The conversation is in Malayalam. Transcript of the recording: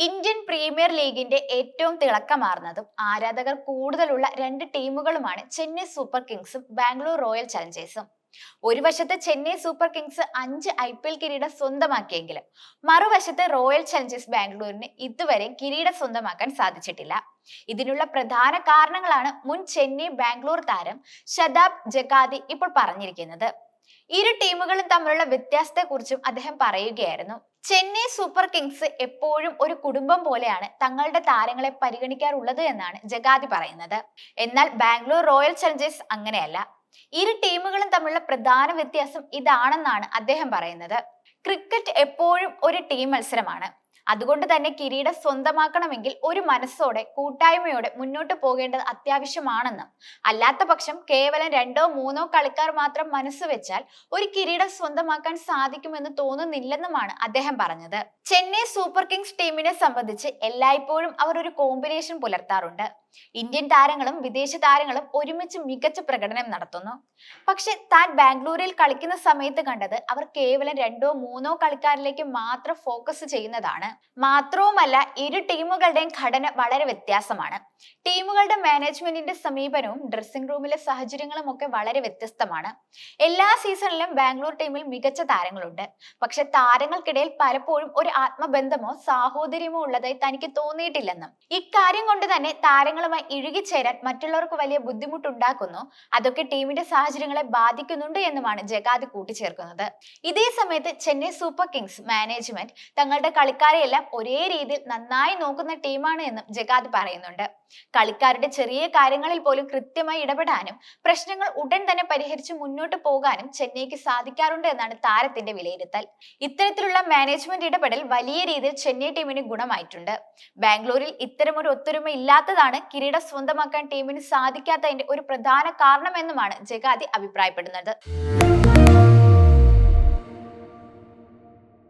ഇന്ത്യൻ പ്രീമിയർ ലീഗിന്റെ ഏറ്റവും തിളക്കമാർന്നതും ആരാധകർ കൂടുതലുള്ള രണ്ട് ടീമുകളുമാണ് ചെന്നൈ സൂപ്പർ കിങ്സും ബാംഗ്ലൂർ റോയൽ ചലഞ്ചേഴ്സും. ഒരു വശത്ത് ചെന്നൈ സൂപ്പർ കിങ്സ് 5 IPL കിരീടം സ്വന്തമാക്കിയെങ്കിലും മറുവശത്ത് റോയൽ ചലഞ്ചേഴ്സ് ബാംഗ്ലൂരിന് ഇതുവരെ കിരീടം സ്വന്തമാക്കാൻ സാധിച്ചിട്ടില്ല. ഇതിനുള്ള പ്രധാന കാരണങ്ങളാണ് മുൻ ചെന്നൈ ബാംഗ്ലൂർ താരം ഷതാബ് ജഗാതി ഇപ്പോൾ പറഞ്ഞിരിക്കുന്നത്. ഇരു ടീമുകളും തമ്മിലുള്ള വ്യത്യാസത്തെക്കുറിച്ചും അദ്ദേഹം പറയുകയായിരുന്നു. ചെന്നൈ സൂപ്പർ കിങ്സ് എപ്പോഴും ഒരു കുടുംബം പോലെയാണ് തങ്ങളുടെ താരങ്ങളെ പരിഗണിക്കാറുള്ളത് എന്നാണ് ജഗാതി പറയുന്നത്. എന്നാൽ ബാംഗ്ലൂർ റോയൽ ചലഞ്ചേഴ്സ് അങ്ങനെയല്ല. ഇരു ടീമുകളും തമ്മിലുള്ള പ്രധാന വ്യത്യാസം ഇതാണെന്നാണ് അദ്ദേഹം പറയുന്നത്. ക്രിക്കറ്റ് എപ്പോഴും ഒരു ടീം മത്സരമാണ്. അതുകൊണ്ട് തന്നെ കിരീടം സ്വന്തമാക്കണമെങ്കിൽ ഒരു മനസ്സോടെ കൂട്ടായ്മയോടെ മുന്നോട്ട് പോകേണ്ടത് അത്യാവശ്യമാണെന്നും അല്ലാത്ത പക്ഷം കേവലം 2-3 കളിക്കാർ മാത്രം മനസ്സ് വെച്ചാൽ ഒരു കിരീടം സ്വന്തമാക്കാൻ സാധിക്കുമെന്ന് തോന്നുന്നില്ലെന്നുമാണ് അദ്ദേഹം പറഞ്ഞത്. ചെന്നൈ സൂപ്പർ കിങ്സ് ടീമിനെ സംബന്ധിച്ച് എല്ലായ്പ്പോഴും അവർ ഒരു കോമ്പിനേഷൻ പുലർത്താറുണ്ട്. ഇന്ത്യൻ താരങ്ങളും വിദേശ താരങ്ങളും ഒരുമിച്ച് മികച്ച പ്രകടനം നടത്തുന്നു. പക്ഷെ താൻ ബാംഗ്ലൂരിൽ കളിക്കുന്ന സമയത്ത് കണ്ടത് അവർ കേവലം 2-3 കളിക്കാരിലേക്ക് മാത്രം ഫോക്കസ് ചെയ്യുന്നതാണ്. മാത്രവുമല്ല, ഇരു ടീമുകളുടെയും ഘടന വളരെ വ്യത്യാസമാണ്. ടീമുകളുടെ മാനേജ്മെന്റിന്റെ സമീപനവും ഡ്രസ്സിംഗ് റൂമിലെ സാഹചര്യങ്ങളും ഒക്കെ വളരെ വ്യത്യസ്തമാണ്. എല്ലാ സീസണിലും ബാംഗ്ലൂർ ടീമിൽ മികച്ച താരങ്ങളുണ്ട്. പക്ഷെ താരങ്ങൾക്കിടയിൽ പലപ്പോഴും ഒരു ആത്മബന്ധമോ സാഹോദര്യമോ ഉള്ളതായി തനിക്ക് തോന്നിയിട്ടില്ലെന്നും ഇക്കാര്യം കൊണ്ട് തന്നെ താരങ്ങളുമായി ഇഴുകിച്ചേരാൻ മറ്റുള്ളവർക്ക് വലിയ ബുദ്ധിമുട്ടുണ്ടാക്കുന്നു, അതൊക്കെ ടീമിന്റെ സാഹചര്യങ്ങളെ ബാധിക്കുന്നുണ്ട് എന്നുമാണ് ജഗാതി കൂട്ടിച്ചേർക്കുന്നത്. ഇതേ സമയത്ത് ചെന്നൈ സൂപ്പർ കിങ്സ് മാനേജ്മെന്റ് തങ്ങളുടെ കളിക്കാരെയെല്ലാം ഒരേ രീതിയിൽ നന്നായി നോക്കുന്ന ടീമാണ് എന്നും ജഗാതി പറയുന്നുണ്ട്. കളിക്കാരുടെ ചെറിയ കാര്യങ്ങളിൽ പോലും കൃത്യമായി ഇടപെടാനും പ്രശ്നങ്ങൾ ഉടൻ തന്നെ പരിഹരിച്ച് മുന്നോട്ട് പോകാനും ചെന്നൈക്ക് സാധിക്കാറുണ്ട് എന്നാണ് താരത്തിന്റെ വിലയിരുത്തൽ. ഇത്തരത്തിലുള്ള മാനേജ്മെന്റ് ഇടപെടൽ വലിയ രീതിയിൽ ചെന്നൈ ടീമിന് ഗുണമായിട്ടുണ്ട്. ബാംഗ്ലൂരിൽ ഇത്തരമൊരു ഒത്തൊരുമ ഇല്ലാത്തതാണ് കിരീടം സ്വന്തമാക്കാൻ ടീമിന് സാധിക്കാത്തതിന്റെ ഒരു പ്രധാന കാരണമെന്നുമാണ് ജഗാതി അഭിപ്രായപ്പെടുന്നത്.